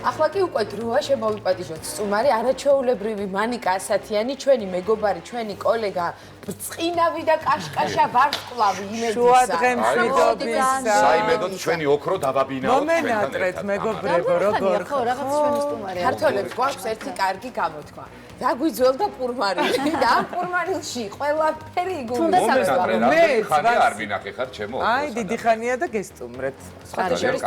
ახლა კი უკვე დროა შემოვიპატიჟოთ სტუმარი არაჩვეულებრივი მანიკა ასათიანი, ჩვენი მეგობარი, ჩვენი კოლეგა, ბრწყინავი და კაშკაშა ვარსკვლავი იმედისა. შუა დღემშვიდობის. საიმედოდ ჩვენი ოქრო დავაბინაოთ მომენატრეთ მეგობრებო, როგორ ხო, რაღაც ჩვენი სტუმარია. ქართველებს გვაქვს ერთი კარგი გამოთქმა. დაგვიძველ და პურმარილი და ამ პურმარილში ყველაფერი იგულისხმება. მე ხანი არ ვინახე ხარ ჩემო. აი, დიდი ხანია და გესტუმრეთ. შორის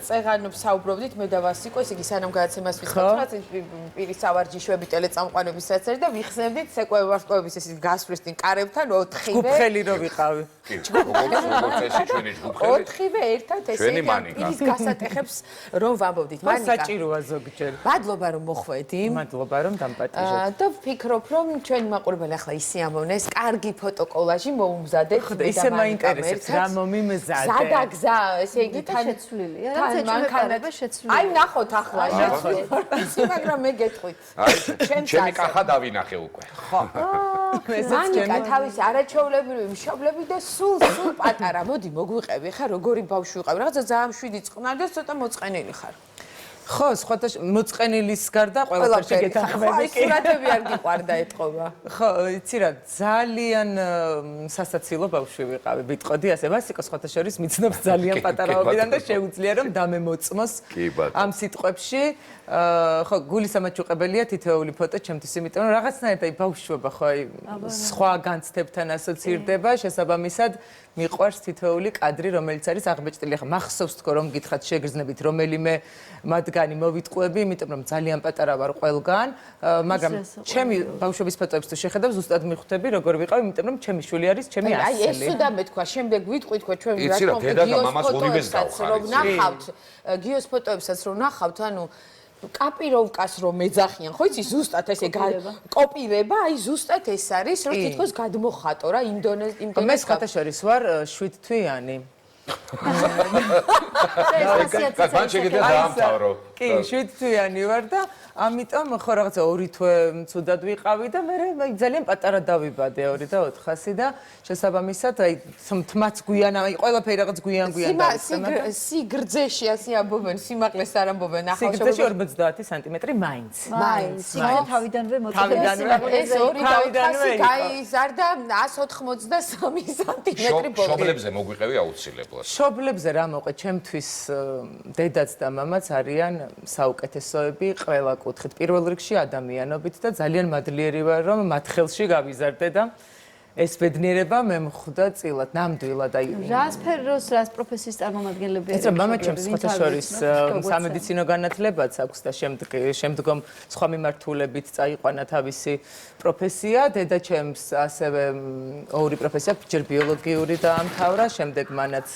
წეღანով საუბრობდით მე და ვასიკო, ესე იგი სანამ გადაცემას ვისწრაფთ, პირის ავარჯიშვები ტელეწამყვანებისაც და ვიხსენებდით სეკვე ვარსკვლავების ესე გასვლისთინ კარებთან 4-ვე. ჯგუფხელი რო ვიყავი. ჯგუფხელი ჩვენი ჯგუფხელი. 4-ვე ერთად ესე იგი პირის გასატეხებს რომ ვამბობდით. მანიკა საჭიროა ზოგჯერ. მადლობა რომ მოხვედი. მადლობა რომ დამპატიჟეთ. და ვფიქრობ რომ ჩვენი მაყურებელი ახლა ისიამოვნეს, კარგი ფოტოკოლაჟი მოუმზადეთ. ისე მაინტერესებს რა მომიმზადე. ზადაგზა, ესე იგი თან შეცვლილია. რაც ეჭვმეპარება შეცვლილია. აი ნახოთ ახლა შეცვლილი. მაგრამ მე გეტყვით. ჩემი კახა დავინახე უკვე. ხო. მანიკა თავის არაჩვეულებრივი მშობლები და სულ პატარა. მოდი მოგვიყევი, ხა როგორი ბავშვი ვიყავი. რაღაცა ძალიან მშვიდი წყნარი და ცოტა მოწყენილი ხარ. ხო, სხვათა მოწყენილის გარდა ყველაფერში გეთანხმები კი. სურათები არ გიყვარდა ეთყობა. ხო, იცი რა, ძალიან სასაცილო ბავშვი ვიყავი, ვიტყოდი ასე. ვასიკო სხვათა შორის მიცნობს ძალიან პატარაობიდან და შეუძლია რომ დამემოწმოს ამ სიტყვებში. ხო, გულისამაჩუყებელია თითოეული ფოტო ჩემთვის, იმიტომ რომ რაღაცნაირად აი ბავშვობა ხო აი სხვა განცდებთან ასოცირდება, შესაბამისად მიყვარს თითოეული კადრი, რომელიც არის აღბეჭდილი. ახლა მახსოვს თქო რომ გითხრათ შეგრძნებით რომელიმე მათგანი მოვიტყუები, იმიტომ რომ ძალიან პატარა ვარ ყველგან, მაგრამ ჩემი ბავშვობის ფოტოებს თუ შეხედავ, ზუსტად მიხვდები როგორ ვიყავ, იმიტომ რომ ჩემი შვილი არის ჩემი ასელი. აი ეს უნდა მეთქვა, შემდეგ ვიტყვით ხო ჩვენ რა თქმა უნდა, დედა და მამას ორივეს გავხარით. რომ ნახავთ, გიოს ფოტოებსაც რომ ნახავთ, ანუ კაპიროვკას რომ მეძახიან, ხო იცი ზუსტად ესე კოპირება, აი ზუსტად ეს არის, რომ თითქოს გადმოხატო რა იმდონეს. მე სხვათა შორის ვარ 7 თვიანი. კაცან შეგიძლია დაამთავრო. კი, 7 თვიანი ვარ და ამიტომ ხო რაღაცა 2 თვე ცუდად ვიყავი და მე ძალიან პატარა დავიბადე 2.400 და შესაბამისად აი თმაც გვიან აი ყველაფერი რაღაც გვიან დაიწყება. სიგრძეში ასე ამბობენ, სიმაღლეს არ ამბობენ ახალშობილები. სიგრძეში 50 სანტიმეტრი მაინც. სიგრძე თავიდანვე მოწოდებს ეს 2.400 გაიზარდა 183 სანტიმეტრი ბოლოს. შობლებზე მოგვიყევი აუცილებლად. შობლებზე რა მოყე, ჩემთვის დედაც და მამაც არიან საუკეთესოები ყველა კუთხით. პირველ რიგში ადამიანობით და ძალიან მადლიერი ვარ რომ მათ ხელში გავიზარდე და ეს ბედნიერება მე მხვდა წილად, ნამდვილად აი. რა სფეროს, რა პროფესიის წარმომადგენლებია? ეს მამა ჩემს სხვათა შორის სამედიცინო განათლებაც აქვს და შემდგომ სხვა მიმართულებით წაიყვანა თავისი პროფესია. დედა ჩემს ასევე ორი პროფესია, ჯერ ბიოლოგიური დაამთავრა, შემდეგ მანაც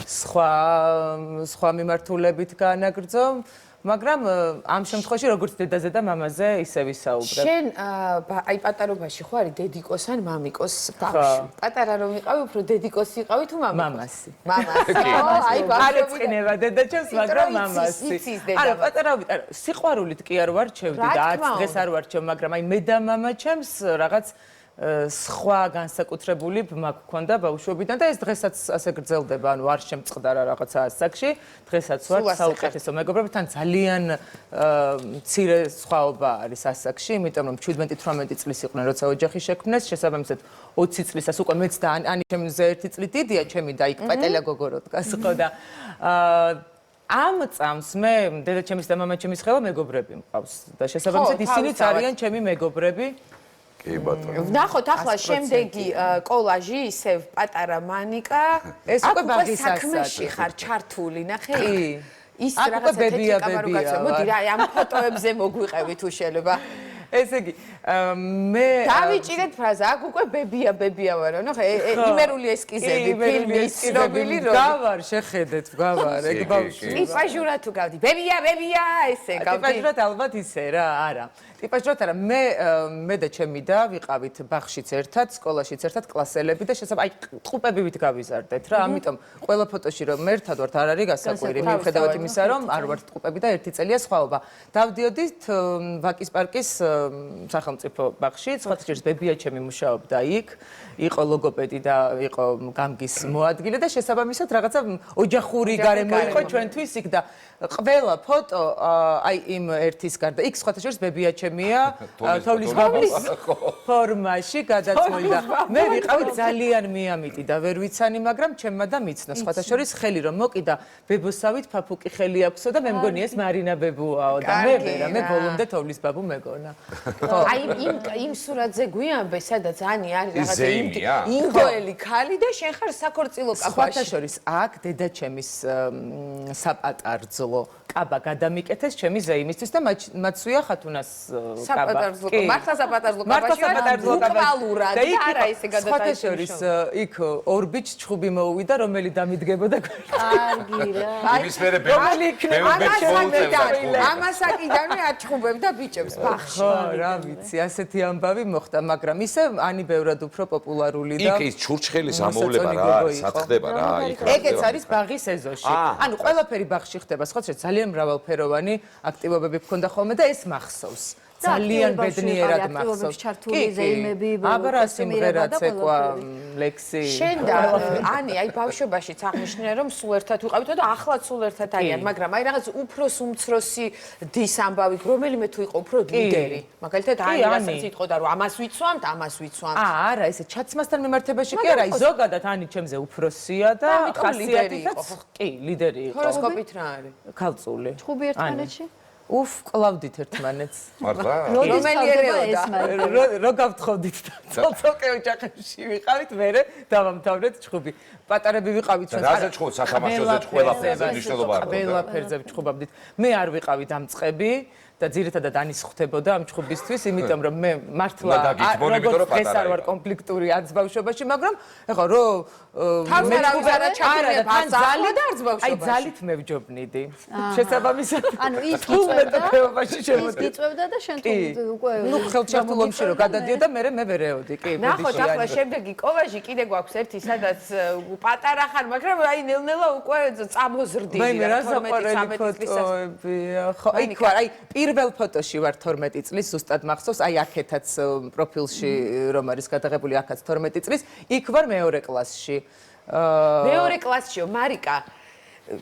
სხვა მიმართულებით გაანაგრძო. მაგრამ ამ შემთხვევაში როგორც დედაზე და მამაზე ისე ვისაუბრებ. შენ აი პატარობაში ხო არის დედიკოს ან მამიკოს ბავშვი? პატარა რომ ვიყავი, უფრო დედიკოსი იყავი თუ მამიკოს? მამასი. მამასი. აი არ ეწყინება დედა ჩემს, მაგრამ მამასი. არა, პატარავით, არა, სიყვარულით კი არ ვარჩევდი და არც დღეს არ ვარჩევ, მაგრამ აი მე და მამა ჩემს რაღაც სხვა განსაკუთრებული ბმა გქონდა ბავშვობიდან და ეს დღესაც ასე გრძელდება, ანუ არ შემწყდარა რაღაცა ასაკში, დღესაც ვარ საუკეთესო მეგობრები, თან ძალიან მცირე სხვაობა არის ასაკში, იმიტომ რომ 17-18 წლის იყვნენ, როცა ოჯახი შექმნეს, შესაბამისად 20 წლისას უკვე მეც და ანი ჩემზე 1 წლით დიდია ჩემი და იქ პატელა გოგორო დგას ხო და ამ წამს მე დედაჩემის და მამაჩემის ხელა მეგობრები მყავს და შესაბამისად ისინიც არიან ჩემი მეგობრები. კი ბატონო. ვნახოთ ახლა შემდეგი კოლაჟი, ისევ პატარა მანიკა. ეს უკვე ბაღის საქმეში ხარ ჩართული, ნახე? კი. ის რაღაცა ტექნიკა. მოდი რა, ამ ფოტოებზე მოგვიყევი თუ შეიძლება. ესე იგი, მე დავიჭირეთ ფრაზა, აქ უკვე ბებია ვარო, ნახე, იმერული ესკიზები, ფილმის ცნობილი როლი. გავარ, შეხედეთ, გავარ, ეგ ბავშვი. ტიპაჟურად თუ გავდი, ბებია, ესე გავდი. ტიპაჟურად ალბათ ისე რა, არა. ტიპაჟურად არა, მე და ჩემი და ვიყავით ბაღშიც ერთად, სკოლაშიც ერთად კლასელები და შესაძლოა აი ტყუპებივით გავიზარდეთ რა, ამიტომ ყველა ფოტოში რომ ერთად ვართ არ არის გასაკვირი, მიუხედავად იმისა რომ არ ვართ ტყუპები და ერთი წელია სხვაობა. დავდიოდით ვაკის პარკის სახელმწიფო ბაღში, სხვათა შორის ბებიაჩემი მუშაობდა იქ, იყო ლოგოპედი და იყო გამგის მოადგილე და შესაბამისად რაღაცა ოჯახური გარემო იყო ჩვენთვის იქ და ყველა ფოტო აი იმ ერთის გარდა იქ სხვათა შორის ბებიაჩემია თოვლის ბაბუს ფორმაში გადაწყვილი და მე ვიყავი ძალიან მიამიტი და ვერ ვიცანი, მაგრამ ჩემმა და მიცნო სხვათა შორის ხელი რომ მოკიდა ბებოსავით ფაფუკი ხელი აქვსო და მე მგონი ეს მარინა ბებუაო და მე ვერა მე ბოლომდე თოვლის ბაბუ მეგონა. აი იმ სურათზე გვიამბე, სადაც ანი არის რაღაცა ინდოელი ქალი და შენ ხარ საქორწილო კაბაში. სხვათა შორის აქ დედაჩემის საპატარძლო კაბა გადამიკეთეს ჩემი ზეიმისთვის და მაცვია ხათუნას კაბა. მართლა საპატარძლო კაბაში. და არა ესე გადაიტანა. სხვათა შორის იქ ორბიჩ ჩხუბი მოუვიდა, რომელი დამიდგებოდა კარგი რა. იმის მერე ამასაკიდანვე აჩხუბებდა ბიჭებს ბაღში. ხო, რა ვიცი, ასეთი ამბავი მოხდა, მაგრამ ისე ანი ბევრად უფრო პოპულარული და იქ ის ჩურჩხელის ამოვლება რა არის, საწყდება რა იქ. ეგეც არის ბაღის ეზოში. ანუ ყველაფერი ბაღში ხდება, სხვა შეიძლება ძალიან მრავალფეროვანი აქტივობები გქონდა ხოლმე და ეს მახსოვს. ძალიან ბედნიერად მახსოვს. ჩართული ზეიმები, აბარა სიმღერა ცეკვა, ლექსი. შენ და ანი აი ბავშვობაშიც აღნიშნე რომ სულ ერთად ვიყავით და ახლაც სულ ერთად არიან, მაგრამ აი რაღაც უფროს უმცროსი დის ამბავი, რომელიმე თუ იყო უფრო ლიდერი. მაგალითად აი რასაც იტყოდა რომ ამას ვიცვამთ, ამას ვიცვამთ. არა, ესე ჩაცმასთან მიმართებაში კი არა, აი ზოგადად ანი ჩემზე უფროსია და ხასიათითაც კი, ლიდერი იყო. ჰოროსკოპით რა არის? ქალწული. ჩხუბი ერთმანეთში? უფ, კლავდით ერთმანეთს. მართლა? რომელი ერეოდა? რო გავთხოვდით და ცალ-ცალკე ოჯახებში ვიყავით, მერე დავამთავრეთ ჩხუბი. პატარები ვიყავით და რაზე ჩხუბ, სათამაშოზე ჩხუბ, ყველაფერზე მნიშვნელობა არ აქვს. ყველაფერზე ჩხუბავდით. მე არ ვიყავი დამწყები და ძირითადად ანის ხვდებოდა ამ ჩხუბისთვის, იმიტომ რომ მე მართლა როგორც ეს არ ვარ კონფლიქტური არც ბავშვობაში, მაგრამ ეხლა რო მე ვიყარა ჩაკურე ბაზარი და არც ბავშვობაში. აი ძალით მევჯობნიდი. შესაბამისად. ანუ ის გიწევდა შემოდი. გიწევდა და შენ თუ უკვე ნუ ხელჩართულობაში რო გადადიოდა, მე ვერეოდი, კი. ნახოთ ახლა შემდეგი კოვაში კიდე გვაქვს ერთი, სადაც პატარა ხარ, მაგრამ აი ნელ-ნელა უკვე წამოზრდილი და 12-13 ფოტოებია. ხო, იქ ვარ, აი პირველ ფოტოში ვარ 12 წლის, ზუსტად მახსოვს, აი აქეთაც პროფილში რომ არის გადაღებული, აქაც 12 წლის, იქ ვარ მეორე კლასში. მეორე კლასშიო, მარიკა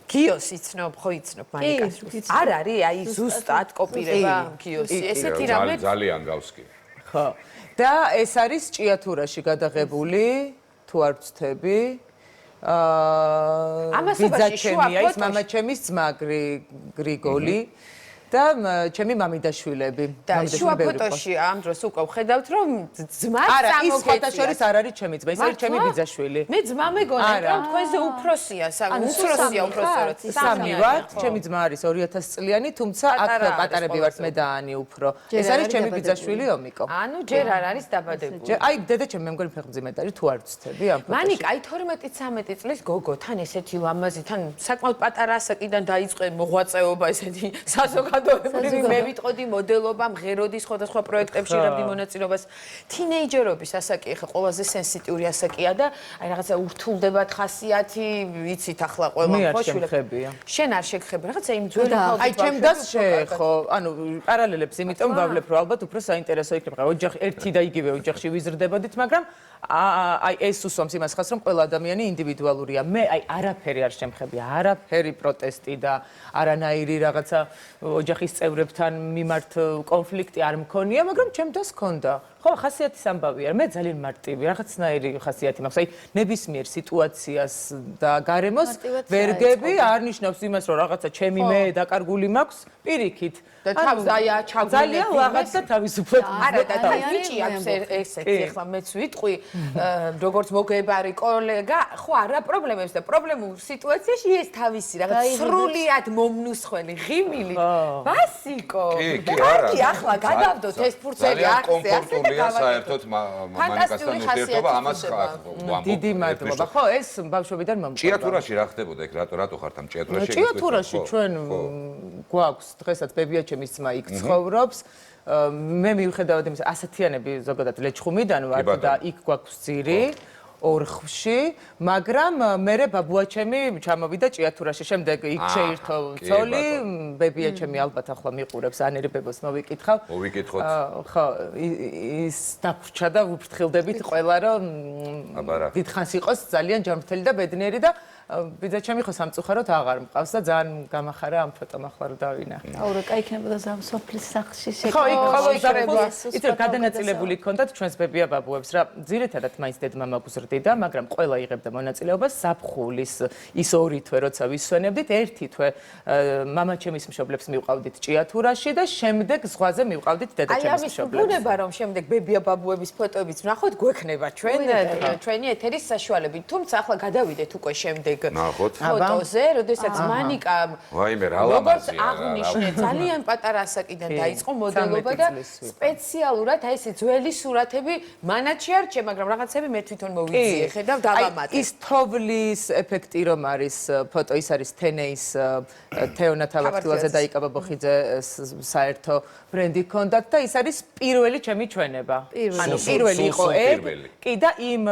გიოს იცნობ, ხო იცნობ მარიკას? არ არის აი ზუსტად კოპირება გიოსი. ესეთი რამე ძალიან გავს კი. ხო. და ეს არის ჭიათურაში გადაღებული, თუ არ ვცდები. ამასობაში შუა ბიძაჩემია, ის მამაჩემის ძმა გრიგოლი. და ჩემი მამიდაშვილები. და შუა ფოტოში ამ დროს უკვე ვხედავთ რომ ძმა არა, ის ხოთა შორის არ არის ჩემი ძმა, ის არის ჩემი ბიძაშვილი. მე ძმა მეგონა, რომ თქვენზე უფროსია, უმცროსია უფროსად. სამი ვართ, ჩემი ძმა არის 2000 წლიანი, თუმცა აქ პატარები ვართ მე და ანი უფრო. ეს არის ჩემი ბიძაშვილი ომიკო. ანუ ჯერ არ არის დაბადებული. აი დედაჩემი მე მგონი ფეხმძიმედ არის, თუ არ ვცდები ამ ფოტოში. მანიკა აი 12-13 წლის გოგო, თან ესეთი ლამაზი, თან საკმაოდ პატარა ასაკიდან დაიწყე მოღვაწეობა ესეთი საზოგადოებრივი, მე ვიტყოდი მოდელობა, მღეროდი სხვადასხვა პროექტებში რავდი მონაწილეობას. თინეიჯერობის ასაკი ხა ყველაზე სენსიტიური ასაკია და აი რაღაცა ურთულდებათ ხასიათი, ვიცით ახლა ყველა ხო შვილებია. შენ არ შეგხები რაღაცა იმ ძველი ხალხის. აი ჩემ დას შეხო, ანუ პარალელებს, იმიტომ ვავლებ რომ ალბათ უფრო საინტერესო იქნება. ოჯახი ერთი და იგივე ოჯახში ვიზრდებოდით, მაგრამ აი ეს უსვამს იმას ხას რომ ყველა ადამიანი ინდივიდუალურია. მე აი არაფერი არ შემხები, არაფერი პროტესტი და არანაირი რაღაცა ოჯახის წევრებთან მიმართ კონფლიქტი არ მქონია, მაგრამ ჩემ დას ქონდა. ხო, ხასიათის ამბავია. მე ძალიან მარტივი, რაღაცნაირი ხასიათი მაქვს. აი ნებისმიერ სიტუაციას და გარემოს ვერგები არ ნიშნავს იმას, რომ რაღაცა ჩემი მე დაკარგული მაქვს, პირიქით. და თავს აია ჩაგული. ძალიან ლაღაც და თავისუფლად. არა, და ბიჭი აქვს ესეთი, ახლა მეც ვიტყვი, როგორც მოგებარი კოლეგა, ხო არა პრობლემებს და პრობლემურ სიტუაციაში ეს თავისი რაღაც სრულიად მომნუსხველი ღიმილი. ბასიკო. კი, არა. ახლა გადავდოთ ეს ფურცელი აქზე, ასე და საერთოდ მანიკასთან ურთიერთობა ამას ვამბობ. დიდი მადლობა. ხო, ეს ბავშვობიდან მომწონდა. ჭიათურაში რა ხდებოდა ეგ რატო ხართ ამ ჭიათურაში? ჭიათურაში ჩვენ გვაქვს დღესაც ბებიაჩემის ძმა იქ ცხოვრობს. მე მივხედავად იმის ასათიანები ზოგადად ლეჩხუმიდან ვარ და იქ გვაქვს ძირი. ორხვში, მაგრამ მე ბაბუაჩემი ჩამოვიდა ჭიათურაში. შემდეგ იქ შეირთო ცოლი, ბებიაჩემი ალბათ ახლა მიყურებს ანერი ბებოს მოვიკითხავ. მოვიკითხოთ. ხო, ის დაფრჩა და ვუფრთხილდებით ყველა რომ დიდხანს იყოს ძალიან ჯანმრთელი და ბედნიერი და ბიძაჩემი ხო სამწუხაროდ აღარ მყავს და ძალიან გამახარა ამ ფოტომ ახლა რომ დავინახე. აურე, კაი იქნებოდა ზამსოფლის სახლში ხო, იქ ყოველ ზამთრობას იცი რომ გადანაწილებული ჰქონდათ ჩვენს ბებია ბაბუებს რა. ძირითადად მაინც დედმამა გზრდიდა, მაგრამ ყველა იღებდა მონაწილეობას საფხულის ის ორი თვე როცა ვისვენებდით, ერთი თვე მამაჩემის მშობლებს მივყავდით ჭიათურაში და შემდეგ ზღვაზე მივყავდით დედაჩემის მშობლებს. აი ამის ბუნება რომ შემდეგ ბებია ბაბუების ფოტოებიც ვნახოთ, გვექნება ჩვენი ეთერის საშუალებით. თუმცა ახლა გადავიდეთ უკვე შემდეგ ფოტოზე, როდესაც მანიკა როგორც აღნიშნე, ძალიან პატარა ასაკიდან დაიწყო მოდელობა და სპეციალურად აი ესე ძველი სურათები მანაჩი არ რჩე, მაგრამ რაღაცები მე თვითონ მოვიძიე, ხედავ დავამატე. ის თოვლის ეფექტი რომ არის ფოტო, ის არის თენეის თეონა თავახტილაძე და იკა ბობოხიძე საერთო ბრენდი ჰქონდათ და ის არის პირველი ჩემი ჩვენება. ანუ პირველი იყო კი და იმ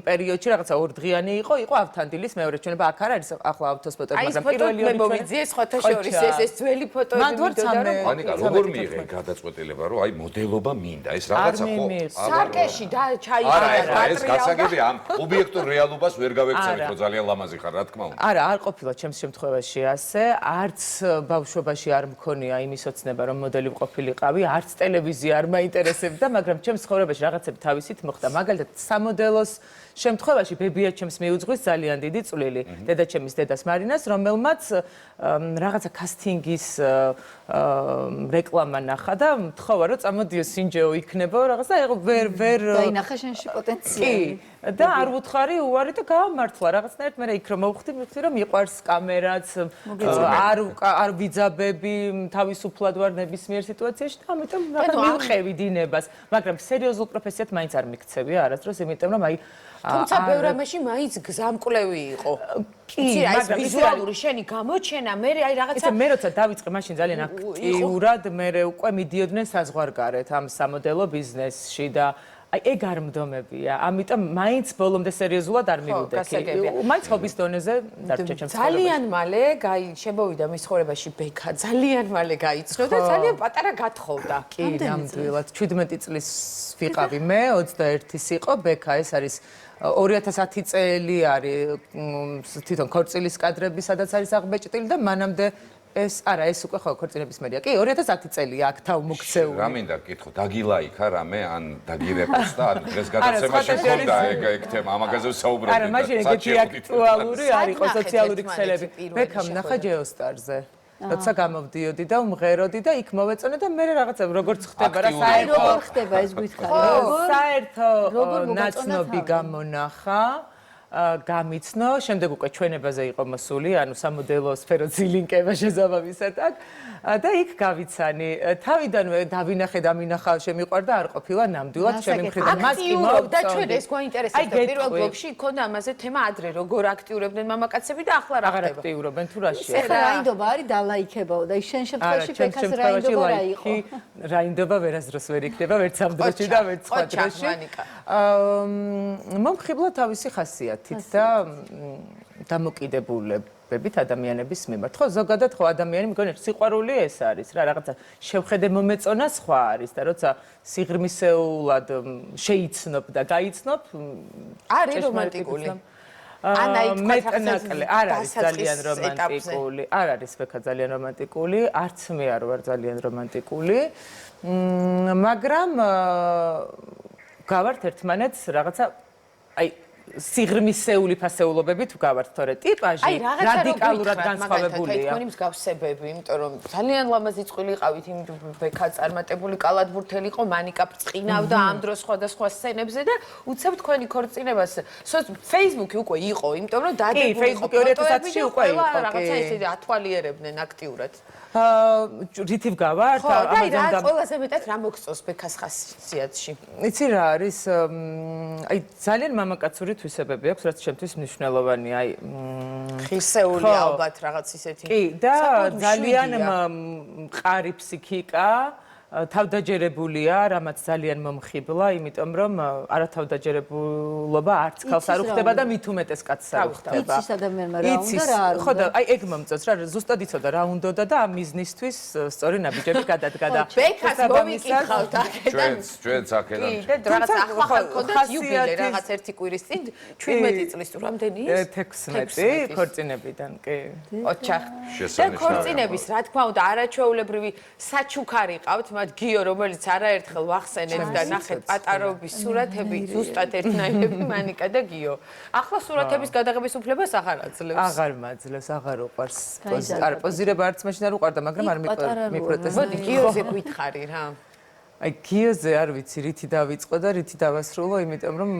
პერიოდში რაღაცა 2 დღიანი იყო ავთანდილის მეორე ჩვენება აქ არ არის ახლა ავთოს ფოტო, მაგრამ პირველი ორი მოვიძიე სხვათა შორის ეს ძველი ფოტოები მინდოდა რომ მანიკა როგორ მიიღე გადაწყვეტილება რომ აი მოდელობა მინდა ეს რაღაცა ხო სარკეში და ჩაიგარა ეს გასაგები ამ ობიექტურ რეალობას ვერ გავეკცევით რომ ძალიან ლამაზი ხარ რა თქმა უნდა არა არ ყოფილა ჩემს შემთხვევაში ასე არც ბავშვობაში არ მქონია იმის ოცნება რომ მოდელი ვყოფილიყავი არც ტელევიზია არ მაინტერესებდა მაგრამ ჩემს ცხოვრებაში რაღაცები თავისით მოხდა მაგალითად სამოდელოს შემთხვევაში ბებიაჩემს მიუძღვის ძალიან დიდი წვლილი დედაჩემის დედას მარინას რომელმაც რაღაცა კასტინგის რეკლამა ნახა და მთხოვა რომ წამოდიო სინჯეო იქნება რაღაცა ვერ დაინახა შენში პოტენციალი და არ ვუთხარი უარი და გაამართლა რაღაცნაირად მე იქ რომ მოვხვდი რომ მიყვარს კამერაც არ ვიძაბები თავისუფლად ვარ ნებისმიერ სიტუაციაში და ამიტომ მივყევი დინებას მაგრამ სერიოზულ პროფესიად მაინც არ მიქცევი არასდროს იმიტომ რომ აი თუმცა ბევრ ამაში მაინც გზამკვლევი იყო. კი, ეს ვიზუალური შენი გამოჩენა, მე აი რაღაცა მე როცა დავიწყე მაშინ ძალიან აქტიურად, მე უკვე მიდიოდნენ საზღვარგარეთ ამ სამოდელო ბიზნესში და აი ეგ არ მდომებია. ამიტომ მაინც ბოლომდე სერიოზულად არ მივიდექი. მაინც ჰობის დონეზე დარჩა ჩემს ცხოვრებაში. ძალიან მალე შემოვიდა მის ცხოვრებაში ბექა, ძალიან მალე გაიცნო და ძალიან პატარა გათხოვდა. კი, ნამდვილად 17 წლის ვიყავი მე, 21-ის იყო ბექა, ეს არის 2010 წელი არის თვითონ ქორწილის კადრები, სადაც არის აღბეჭდილი და მანამდე ეს უკვე ხო ქორწინების მერია. კი, 2010 წელია აქ თავ მოქცეული. რა მინდა გითხო, დაგილაიქა რამე ან დაგირეპოს და ან დღეს გადაცემაში ხონდა ეგ თემა, ამაგაზე ვსაუბრობთ. არა, მაშინ ეგეთი აქტუალური არ იყო სოციალური ქსელები. ბექამ ნახა ჯეოსტარზე. როცა გამოვდიოდი და უმღეროდი და იქ მოვეწონე და მე რაღაცა როგორც ხდება რა საერთო როგორ ხდება ეს გითხარი საერთო ნაცნობი გამონახა გამიცნო შემდეგ უკვე ჩვენებაზე იყო მოსული ანუ სამოდელო სფეროთი ლინკება შეზამავისად აქ და იქ გავიცანი თავიდანვე დავინახე და მინახა შემიყვარდა არ ყოფილა ნამდვილად ჩემი მხრიდან მას კი მოვდა ჩვენ ეს გვაინტერესებდა პირველ ბლოგში იქონდა ამაზე თემა ადრე როგორ აქტიურებდნენ მამაკაცები და ახლა რა ხდება აქტიურობენ თუ რაში ეხლა რაინდობა არის დალაიქებაო და შენ შემთხვევაში ბექას რაინდობა რა იყო რაინდობა ვერასდროს ვერ იქნება ვერც ამ დროში და ვერც სხვა დროში მომხიბლა თავისი ხასიათით და დამოკიდებულებებით ადამიანების მიმართ. ხო, ზოგადად ხო ადამიანი მგონი სიყვარული ეს არის რა, რაღაცა შევხედე მომეწონა სხვა არის და როცა სიღრმისეულად შეიცნობ და გაიცნობ, არის რომანტიკული. მეტნაკლე არ არის ძალიან რომანტიკული. არ არის ბექა ძალიან რომანტიკული, არც მე არ ვარ ძალიან რომანტიკული. მაგრამ გავართ ერთმანეთს რაღაცა აი სიღრმისეული ფასეულობებით ვგავართ, თორე ტიპაჟი რადიკალურად განსხვავებულია. აი თქვენი მსგავსებები, იმიტომ რომ ძალიან ლამაზი წყვილი ყავით, იმ ბექა წარმატებული კალათბურთელი იყო, მანიკა ბრწყინავდა ამ დროს სხვადასხვა სცენებზე და უცებ თქვენი ქორწინებას Facebook-ი უკვე იყო, იმიტომ რომ დადებული იყო Facebook-ი 2010-ში უკვე იყო, რაღაცა ისე ათვალიერებდნენ აქტიურად. რითი ვგავართ? და ყველაზე მეტად რა მოგწონს ბექას ხასიათში? იცი რა არის? აი ძალიან მამაკაცური თვისებები აქვს, რაც ჩემთვის მნიშვნელოვანია. აი ხისეული ალბათ რაღაც ისეთი. კი, და ძალიან მყარი ფსიქიკა თავდაჯერებულია, რამაც ძალიან მომხიბლა, იმიტომ რომ არათავდაჯერებულობა არც ქალს არ უხდება და მით უმეტეს კაცს არ უხდება. იცის ადამიანმა რა უნდა რა არ უნდა. ხო და აი ეგ მომწონს რა, ზუსტად იცოდა რა უნდოდა და ამ მიზნისთვის სწორი ნაბიჯები გადადგა და ბექას მომიკითხავთ აქედან. ჩვენც აქედან. კი, და რაღაც ახლა ხალხონდათ იუბილე რაღაც ერთი კვირის წინ 17 წლის თუ რამდენი ის? 16 ქორწინებიდან, კი. ოჩახ. და ქორწინების რა თქმა უნდა არაჩვეულებრივი საჩუქარი ყავთ, მათ გიო რომელიც არაერთხელ ვახსენეთ და ნახეთ პატარობის სურათები, ზუსტად ერთნაირები მანიკა და გიო. ახლა სურათების გადაღების უფლებას აღარ აძლევს. აღარ მაძლევს, აღარ უყვარს. არ პოზირება არც მაშინ არ უყვარდა, მაგრამ არ მიპროტესტებდა. მოდი გიოზე გითხარი რა. აი გიოზე არ ვიცი რითი დავიწყო და რითი დავასრულო, იმიტომ რომ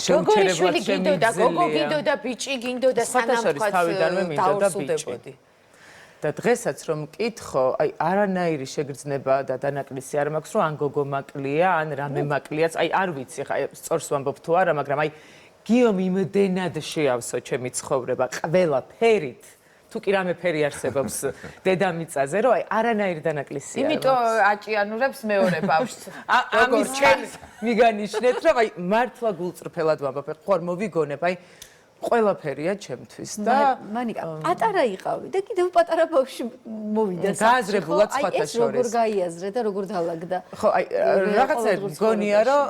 შეუჩერებლად შემიძლია. გოგო გინდო და ბიჭი გინდო და სანამ თავიდანვე მინდა და ბიჭი. დავსრულდებოდი. და დღესაც რომ მკითხო, აი არანაირი შეგრძნება და დანაკლისი არ მაქვს, რომ ან გოგო მაკლია, ან რამე მაკლიაც, აი არ ვიცი, ხა სწორს ვამბობ თუ არა, მაგრამ აი გიომ იმდენად შეავსო ჩემი ცხოვრება ყველა ფერით. თუ კი რამე ფერი არსებობს დედამიწაზე, რომ აი არანაირი დანაკლისია. იმიტომ აჭიანურებს მეორე ბავშვს. ამის ჩემს მიგანიშნეთ, რომ აი მართლა გულწრფელად ვამბობ, ხوار მოვიგონებ, აი ყველაფერია ჩემთვის და მანიკა პატარა იყავი და კიდევ პატარა ბავშვი მოვიდა გააზრებულად სხვათა შორის. როგორ გაიაზრე და როგორ დაალაგდა. ხო, აი რაღაცა მგონია, რომ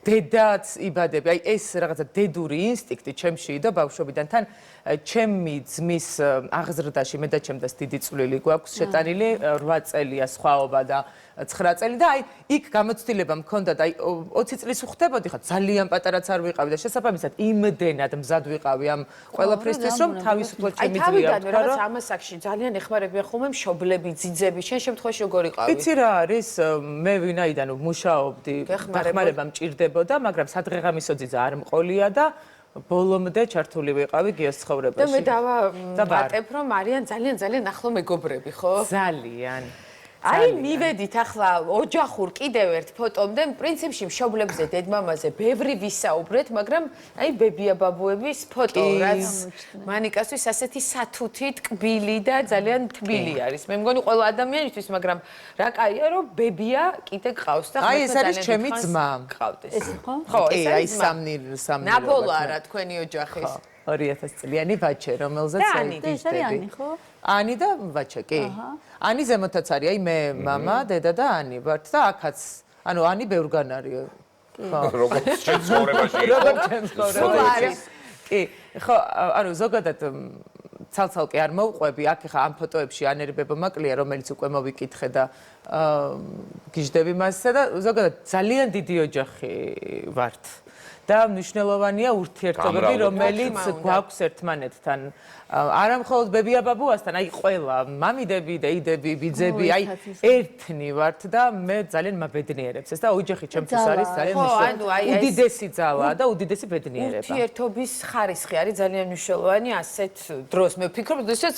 დედაც იბადები, აი ეს რაღაცა დედური ინსტინქტი ჩემში და ბავშვობიდან თან ჩემი ძმის აღზრდაში მე და ჩემს დიდი წვლილი გვაქვს შეტანილი 8 წელია სხვაობა და 9 წელი და აი იქ გამოცდილება მქონდა და აი 20 წლის უხდებოდი ხა ძალიან პატარაც არ ვიყავი და შესაბამისად იმდენად მზად ვიყავი ამ ყველაფრისთვის რომ თავისუფლად აი თავიდანვე რაღაც ამასაკში ძალიან ეხმარებიან ხოლმე მშობლები, ძიძები, შენ შემთხვევაში როგორ იყავი? ვიცი რა არის მე ვინაიდან ვმუშაობდი დახმარება მჭირდებოდა მაგრამ სადღეღამისო ძიძა არ მყოლია და ბოლომდე ჩართული ვიყავი გიოს ცხოვრებაში. და მე დავატებ რომ არიან ძალიან ახლო მეგობრები, ხო? ძალიან. აი მივედით ახლა ოჯახურ კიდევ ერთ ფოტომდე, პრინციპში მშობლებზე, დედმამაზე ბევრი ვისაუბრეთ, მაგრამ აი ბებია ბაბუების ფოტო, რაც მანიკასთვის ასეთი სათუთი, ტკბილი და ძალიან თბილი არის. მე მგონი ყველა ადამიანისთვის, მაგრამ რა კაია რომ ბებია კიდე გყავს და აი ეს არის ჩემი ძმა. გყავდეს. ეს ხო? ხო, ეს არის სამნი. ნაბოლა რა თქვენი ოჯახის. 2000 წლიანი ბაჩე, რომელზეც ეს არის ანი, ხო? ანი და ბაჩე, კი. ანი ზემოთაც არის, აი მე, მამა, დედა და ანი ვართ და აქაც. ანუ ანი ბევრგან არის. ხო. როგორც ჩემ ცხოვრებაში. როგორც ჩემ ცხოვრებაში. კი, ხო, ანუ ზოგადად ცალ-ცალკე არ მოვყვები, აქ ხა ამ ფოტოებში ანერბებო მაკლია, რომელიც უკვე მოვიკითხე და გიждები მასზე და ზოგადად ძალიან დიდი ოჯახი ვართ. და მნიშვნელოვანია ურთიერთობები, რომელიც გვაქვს ერთმანეთთან. არა მხოლოდ ბებია ბაბუასთან, აი ყველა, მამიდები, დეიდები, ბიძები, აი ერთნი ვართ და მე ძალიან მაბედნიერებს ეს და ოჯახი ჩემთვის არის ძალიან მნიშვნელოვანი. უდიდესი ძალა და უდიდესი ბედნიერება. ურთიერთობის ხარისხი არის ძალიან მნიშვნელოვანი ასეთ დროს. მე ვფიქრობ, როდესაც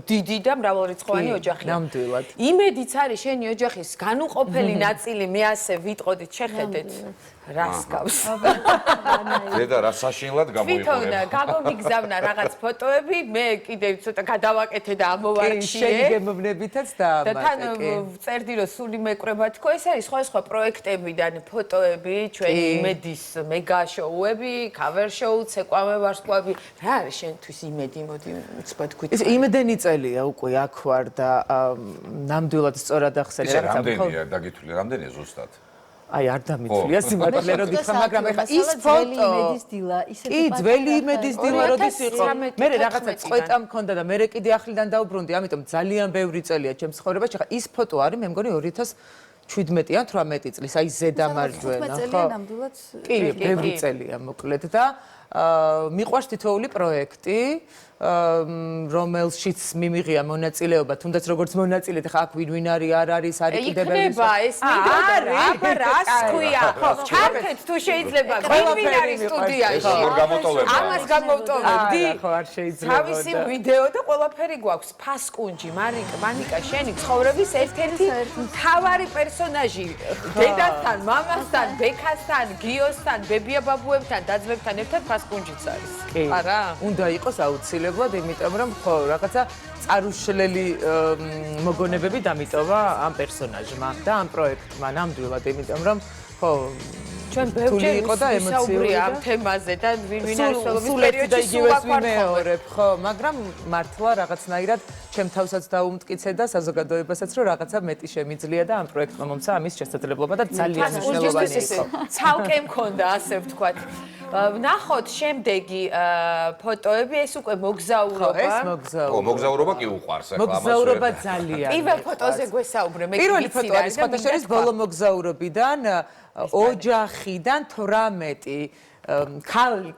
დიდი და მრავალრიცხოვანი ოჯახია. ნამდვილად. იმედიც არის შენი ოჯახის განუყოფელი ნაწილი, მე ასე ვიტყოდით, შეხედეთ. რას გავს? დედა რა საშინლად გამოიყურება. თვითონ გამომიგზავნა რაღაც ფოტოები, მე კიდე ცოტა გადავაკეთე და ამოვარჩიე. შენი გემოვნებითაც და თან წერდი რომ სული მეკრება თქო, ეს არის სხვა პროექტებიდან ფოტოები, ჩვენი იმედის მეგა შოუები, cover show, ცეკვავე ვარსკვლავი. რა არის შენთვის იმედი, მოდი უცბად გვითხრა. ეს იმდენი წელია უკვე აქ ვარ და ნამდვილად სწორად ახსენე რაღაცა. რამდენია დაგითვლი, რამდენია ზუსტად? აი არ დამითვლია სიმართლე რომ გითხრა, მაგრამ ეხა ის ფოტო კი ძველი იმედის დილა როდის იყო. მე რაღაცა წყვეტა მქონდა და მე კიდე ახლიდან დაუბრუნდი, ამიტომ ძალიან ბევრი წელია ჩემს ცხოვრებაში. ეხა ის ფოტო არის, მე მგონი 2017 ან 18 წლის, აი ზედა მარჯვენა, ხო? კი, ბევრი წელია მოკლედ და მიყვარს თითოეული პროექტი, რომელშიც მიმიღია მონაწილეობა, თუნდაც როგორც მონაწილე, ხა აქ ვინ არის, არ არის, არის კიდე ბევრი. იქნება ეს მინდოდა, აბა რას ქვია? ჩარქეთ თუ შეიძლება, ვინ არის სტუდიაში? ამას გამოვტოვებდი. ხო, არ შეიძლება. თავისი ვიდეო და ყველაფერი გვაქვს. ფასკუნჯი, მანიკა, შენი ცხოვრების ერთ-ერთი მთავარი პერსონაჟი. დედასთან, მამასთან, ბექასთან, გიოსთან, ბებია ბაბუებთან, დაძმებთან ერთად ფასკუნჯი კუნჯიც არის. კი. არა? უნდა იყოს აუცილებლად, იმიტომ რომ ხო, რაღაცა წარუშლელი მოგონებები დამიტოვა ამ პერსონაჟმა და ამ პროექტმა ნამდვილად, იმიტომ რომ ხო ჩვენ ბევრჯერ იყო და ემოციური ამ თემაზე და ვინ არის სოლობის სულ ერთი და პერიოდში იგივეს სულ ვიმეორებ, ხო, მაგრამ მართლა რაღაცნაირად ჩემ თავსაც დაუმტკიცე და საზოგადოებასაც რომ რაღაცა მეტი შემიძლია და ამ პროექტმა მომცა ამის შესაძლებლობა და ძალიან მნიშვნელოვანი იყო. ცალკე მქონდა ასე ვთქვათ. ნახოთ შემდეგი ფოტოები, ეს უკვე მოგზაურობა. ეს მოგზაურობა. მოგზაურობა კი უყვარს ახლა ამას. მოგზაურობა ძალიან. პირველ ფოტოზე გვესაუბრე, მე პირველი ფოტო არის ფოტოშორის ბოლო მოგზაურობიდან ოჯახიდან 18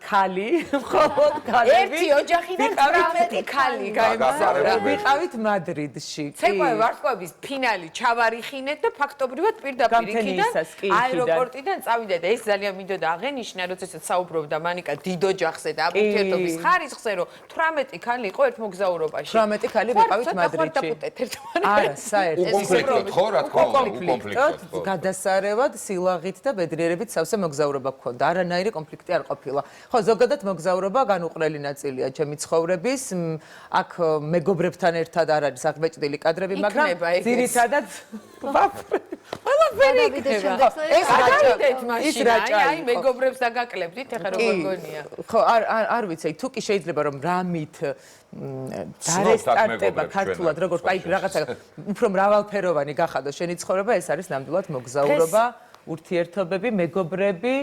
ქალი, მხოლოდ ქალები. ერთი ოჯახიდან 18 ქალი გაემგზავრა. ვიყავით მადრიდში. ცეკვე ვარსკვლავის ფინალი ჩავარიხინეთ და ფაქტობრივად პირდაპირ იქიდან აეროპორტიდან წავიდა და ეს ძალიან მინდოდა აღენიშნა, როდესაც საუბრობდა მანიკა დიდ ოჯახზე და ამ ურთიერთობის ხარისხზე, რომ 18 ქალი იყო ერთ მოგზაურობაში. 18 ქალი ვიყავით მადრიდში. არა, საერთოდ. უკონფლიქტოდ ხო, რა თქმა უნდა, უკონფლიქტოდ. გადასარევად სილაღით და ბედნიერებით სავსე მოგზაურობა გქონდა. არანაირი კონფლიქტი არ ყოფილა. ხო, ზოგადად მოგზაურობა განუყრელი ნაწილია ჩემი ცხოვრების. აქ მეგობრებთან ერთად არ არის აღბეჭდილი კადრები, მაგრამ ძირითადად ყველაფერი იქნება. ეს გადავიდეთ მაშინ, აი მეგობრებს დაგაკლებდით, ეხლა როგორ გონია. ხო, არ ვიცი, თუ კი შეიძლება რომ რამით დარესტარტება ქართულად, როგორც აი რაღაცა უფრო მრავალფეროვანი გახადოს შენი ცხოვრება, ეს არის ნამდვილად მოგზაურობა, ურთიერთობები, მეგობრები.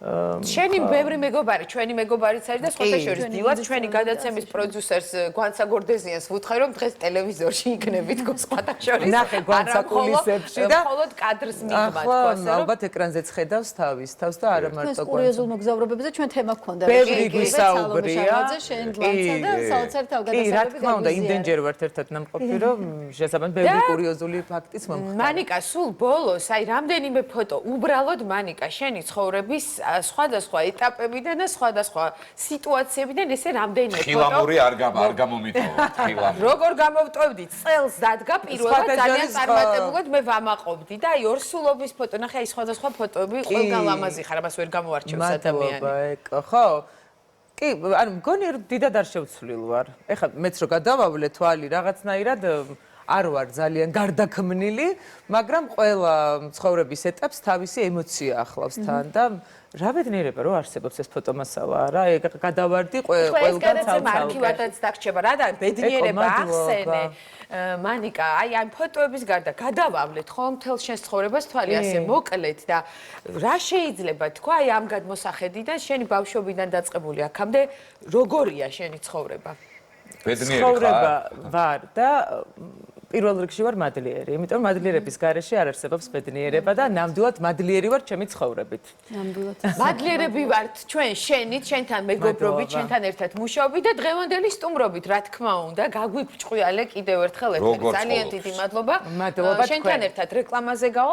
შენი ბევრი მეგობარი, ჩვენი მეგობარიც არის და სხვათა შორის დილად ჩვენი გადაცემის პროდიუსერს გვანცა გორდეზიანს ვუთხე რომ დღეს ტელევიზორში იქნებით სხვათა შორის. ნახე გვანცა კულისებში და მხოლოდ კადრს მიგმად ხო ასე რომ ალბათ ეკრანზეც ხედავს თავის თავს და არა მარტო ეს კურიოზულ მოგზაურობებზე ჩვენ თემა გქონდა. ბევრი გვისაუბრია. შენ გვანცა და საოცარ თავგადასავლები. კი, რა თქმა უნდა, იმდენჯერ ვართ ერთად ნამყოფი, რომ შესაბამისად ბევრი კურიოზული ფაქტიც მომხდარა. მანიკა, სულ ბოლოს, აი რამდენიმე ფოტო, უბრალოდ მანიკა, შენი ცხოვრების სხვადასხვა ეტაპებიდან და სხვადასხვა სიტუაციებიდან ესე რამდენიმე ფოტო. ხილამური არ გამომიტოვა, ხილამური. როგორ გამოვტოვდი? წელს დადგა პირველად ძალიან წარმატებულად მე ვამაყობდი და აი ორსულობის ფოტო, ნახე აი სხვადასხვა ფოტოები, ყველგან ლამაზი ხარ, ამას ვერ გამოარჩევს ადამიანი. ხო. კი, ანუ მგონი რომ დიდად არ შევცვლილ ვარ. ეხლა მეც რო გადავავლე თვალი რაღაცნაირად არ ვარ ძალიან გარდაქმნილი, მაგრამ ყველა ცხოვრების ეტაპს თავისი ემოცია ახლავს თან და რა ბედნიერება რომ არსებობს ეს ფოტომასალა რა გადავარდი ყველგან ცალ-ცალკე არქივადაც დაგრჩება რა და ბედნიერება ახსენე მანიკა აი ამ ფოტოების გარდა გადავავლეთ ხომ მთელ შენს ცხოვრებას თვალი ასე მოკლედ და რა შეიძლება თქვა აი ამ გადმოსახედიდან შენი ბავშვობიდან დაწყებული აქამდე როგორია შენი ცხოვრება ცხოვრება ვარ და პირველ რიგში ვარ მადლიერი, იმიტომ მადლიერების გარეშე არ არსებობს ბედნიერება და ნამდვილად მადლიერი ვარ ჩემი ცხოვრებით. ნამდვილად. მადლიერები ვართ ჩვენ შენით, შენთან მეგობრობით, შენთან ერთად მუშაობით და დღევანდელი სტუმრობით, რა თქმა უნდა, გაგვიბრჭყვიალე კიდევ ერთხელ ეთერი. ძალიან დიდი მადლობა. შენთან ერთად რეკლამაზე გავალ